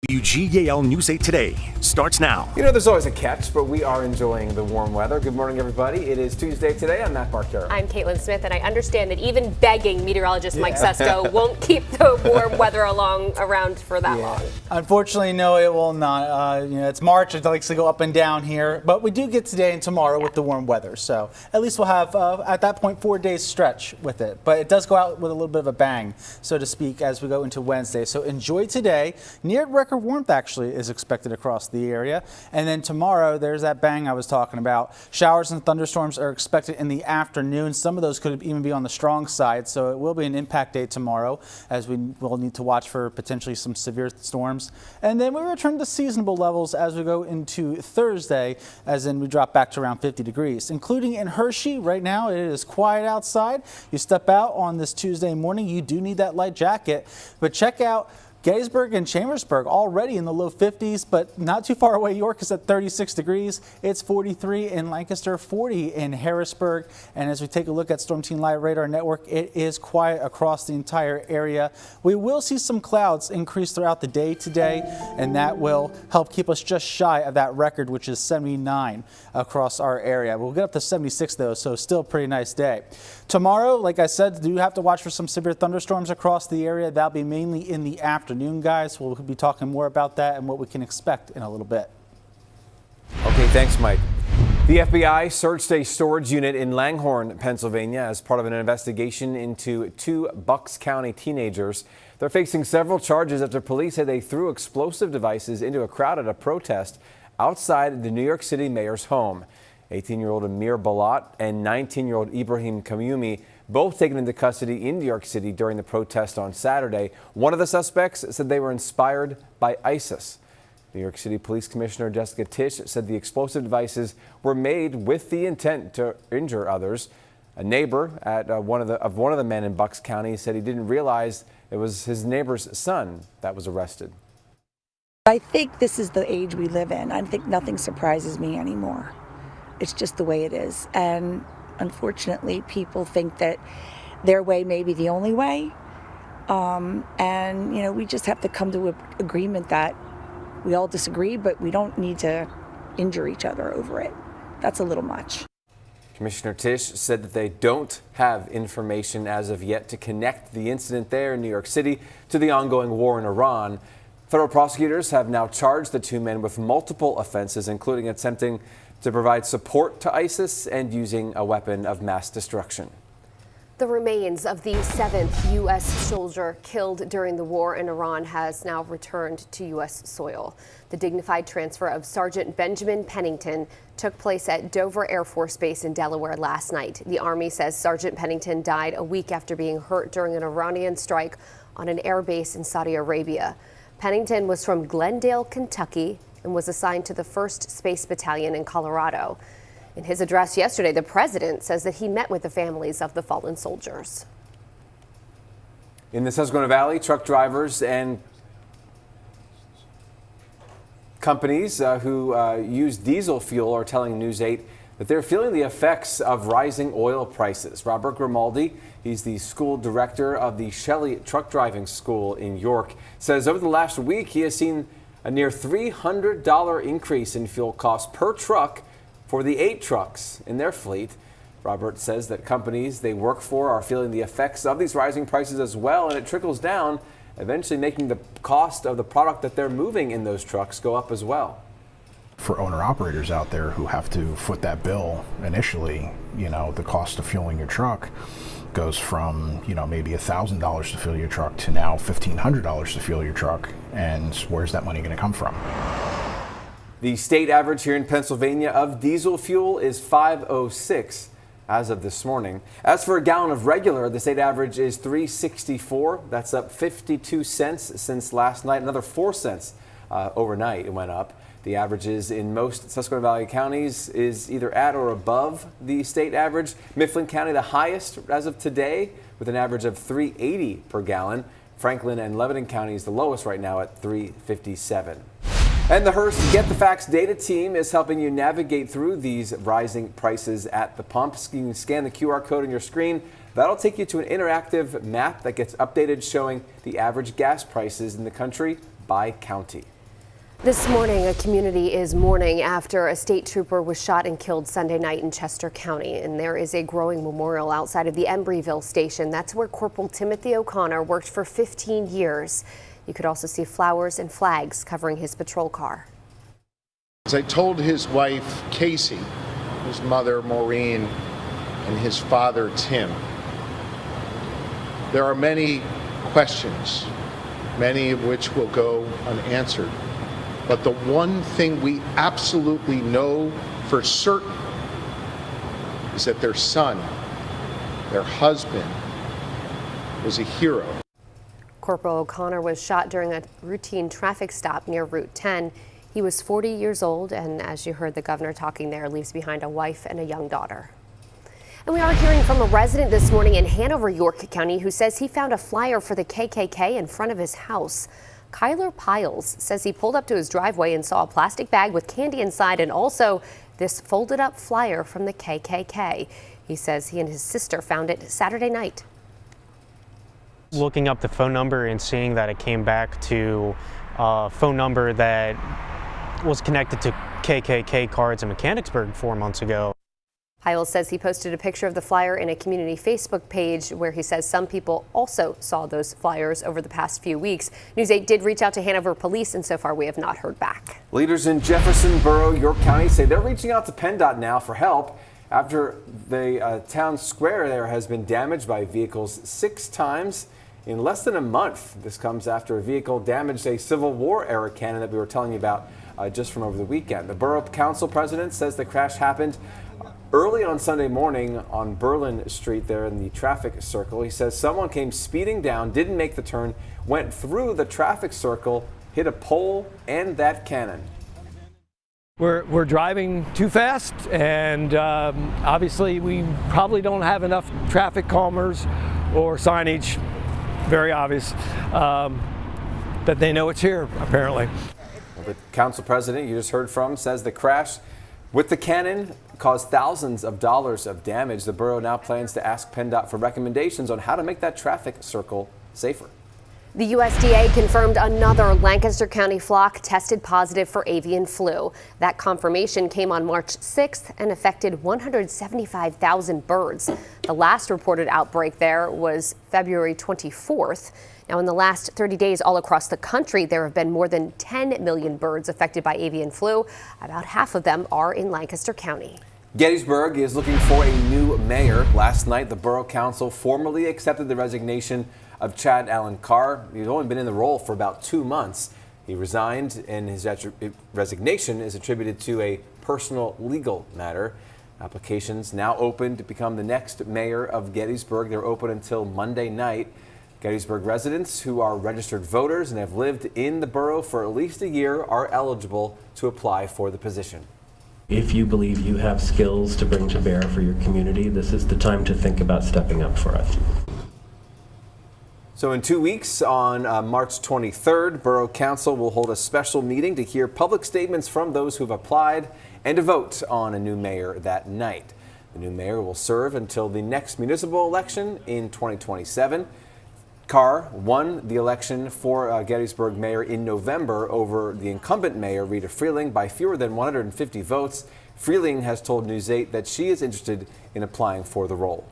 WGAL News 8 Today starts now. You know, there's always a catch, but we are enjoying the warm weather. Good morning, everybody. It is Tuesday today. I'm Matt Barker. I'm Caitlin Smith, and I understand that even begging meteorologist Mike Sesto won't keep the warm weather around for that long. Unfortunately, no, it will not. It's March. It likes to go up and down here, but we do get today and tomorrow with the warm weather. So at least we'll have, at that point, 4 days stretch with it. But it does go out with a little bit of a bang, so to speak, as we go into Wednesday. So enjoy today. Near record warmth actually is expected across the area. And then tomorrow, there's that bang I was talking about. Showers and thunderstorms are expected in the afternoon. Some of those could even be on the strong side. So it will be an impact day tomorrow, as we will need to watch for potentially some severe storms. And then we return to seasonable levels as we go into Thursday, as in we drop back to around 50 degrees, including in Hershey. Right now, it is quiet outside. You step out on this Tuesday morning, you do need that light jacket, but check out Gettysburg and Chambersburg already in the low 50s, but not too far away. York is at 36 degrees. It's 43 in Lancaster, 40 in Harrisburg. And as we take a look at Storm Team Live Radar Network, it is quiet across the entire area. We will see some clouds increase throughout the day today, and that will help keep us just shy of that record, which is 79 across our area. We'll get up to 76 though, so still a pretty nice day. Tomorrow, like I said, do have to watch for some severe thunderstorms across the area. That'll be mainly in the afternoon, guys. We'll be talking more about that and what we can expect in a little bit. Okay, thanks, Mike. The FBI searched a storage unit in Langhorne, Pennsylvania, as part of an investigation into two Bucks County teenagers. They're facing several charges after police said they threw explosive devices into a crowd at a protest outside the New York City mayor's home. 18-year-old Amir Balat and 19-year-old Ibrahim Kamyoumi, both taken into custody in New York City during the protest on Saturday. One of the suspects said they were inspired by ISIS. New York City Police Commissioner Jessica Tisch said the explosive devices were made with the intent to injure others. A neighbor at one of the men in Bucks County said he didn't realize it was his neighbor's son that was arrested. I think this is the age we live in. I think nothing surprises me anymore. It's just the way it is. And unfortunately, people think that their way may be the only way. And we just have to come to an agreement that we all disagree, but we don't need to injure each other over it. That's a little much. Commissioner Tisch said that they don't have information as of yet to connect the incident there in New York City to the ongoing war in Iran. Federal prosecutors have now charged the two men with multiple offenses, including attempting to provide support to ISIS and using a weapon of mass destruction. The remains of the 7th U.S. soldier killed during the war in Iran has now returned to U.S. soil. The dignified transfer of Sergeant Benjamin Pennington took place at Dover Air Force Base in Delaware last night. The Army says Sergeant Pennington died a week after being hurt during an Iranian strike on an air base in Saudi Arabia. Pennington was from Glendale, Kentucky, and was assigned to the 1st Space Battalion in Colorado. In his address yesterday, the president says that he met with the families of the fallen soldiers. In the Susquehanna Valley, truck drivers and companies who use diesel fuel are telling News 8 that they're feeling the effects of rising oil prices. Robert Grimaldi, he's the school director of the Shelley Truck Driving School in York, says over the last week he has seen a near $300 increase in fuel costs per truck for the 8 trucks in their fleet. Robert says that companies they work for are feeling the effects of these rising prices as well, and it trickles down, eventually making the cost of the product that they're moving in those trucks go up as well. For owner-operators out there who have to foot that bill initially, the cost of fueling your truck goes from, maybe $1,000 to fuel your truck to now $1,500 to fuel your truck. And where's that money going to come from? The state average here in Pennsylvania of diesel fuel is $5.06 as of this morning. As for a gallon of regular, the state average is $3.64. That's up 52 cents since last night. Another 4 cents overnight it went up. The averages in most Susquehanna Valley counties is either at or above the state average. Mifflin County, the highest as of today, with an average of $3.80 per gallon. Franklin and Lebanon counties the lowest right now at $3.57. And the Hearst Get the Facts data team is helping you navigate through these rising prices at the pump. You can scan the QR code on your screen. That'll take you to an interactive map that gets updated showing the average gas prices in the country by county. This morning, a community is mourning after a state trooper was shot and killed Sunday night in Chester County. And there is a growing memorial outside of the Embryville station. That's where Corporal Timothy O'Connor worked for 15 years. You could also see flowers and flags covering his patrol car. As I told his wife, Casey, his mother, Maureen, and his father, Tim, there are many questions, many of which will go unanswered. But the one thing we absolutely know for certain is that their son, their husband, was a hero. Corporal O'Connor was shot during a routine traffic stop near Route 10. He was 40 years old, and as you heard the governor talking there, leaves behind a wife and a young daughter. And we are hearing from a resident this morning in Hanover, York County, who says he found a flyer for the KKK in front of his house. Kyler Piles says he pulled up to his driveway and saw a plastic bag with candy inside and also this folded up flyer from the KKK. He says he and his sister found it Saturday night. Looking up the phone number and seeing that it came back to a phone number that was connected to KKK cards in Mechanicsburg 4 months ago. Piles says he posted a picture of the flyer in a community Facebook page where he says some people also saw those flyers over the past few weeks. News 8 did reach out to Hanover Police, and so far we have not heard back. Leaders in Jefferson Borough, York County say they're reaching out to PennDOT now for help after the town square there has been damaged by vehicles 6 times in less than a month. This comes after a vehicle damaged a Civil War era cannon that we were telling you about just from over the weekend. The Borough Council president says the crash happened early on Sunday morning on Berlin Street there in the traffic circle. He says someone came speeding down, didn't make the turn, went through the traffic circle, hit a pole and that cannon. We're driving too fast, and obviously we probably don't have enough traffic calmers or signage, very obvious, that they know it's here, apparently. Well, the council president you just heard from says the crash with the cannon caused thousands of dollars of damage. The borough now plans to ask PennDOT for recommendations on how to make that traffic circle safer. The USDA confirmed another Lancaster County flock tested positive for avian flu. That confirmation came on March 6th and affected 175,000 birds. The last reported outbreak there was February 24th. Now, in the last 30 days all across the country, there have been more than 10 million birds affected by avian flu. About half of them are in Lancaster County. Gettysburg is looking for a new mayor. Last night, the Borough Council formally accepted the resignation of Chad Allen Carr. He's only been in the role for about 2 months. He resigned, and his resignation is attributed to a personal legal matter. Applications now open to become the next mayor of Gettysburg. They're open until Monday night. Gettysburg residents who are registered voters and have lived in the borough for at least a year are eligible to apply for the position. If you believe you have skills to bring to bear for your community, this is the time to think about stepping up for us. So in 2 weeks, on March 23rd, Borough Council will hold a special meeting to hear public statements from those who've applied and to vote on a new mayor that night. The new mayor will serve until the next municipal election in 2027. Carr won the election for Gettysburg mayor in November over the incumbent mayor, Rita Freeling, by fewer than 150 votes. Freeling has told News 8 that she is interested in applying for the role.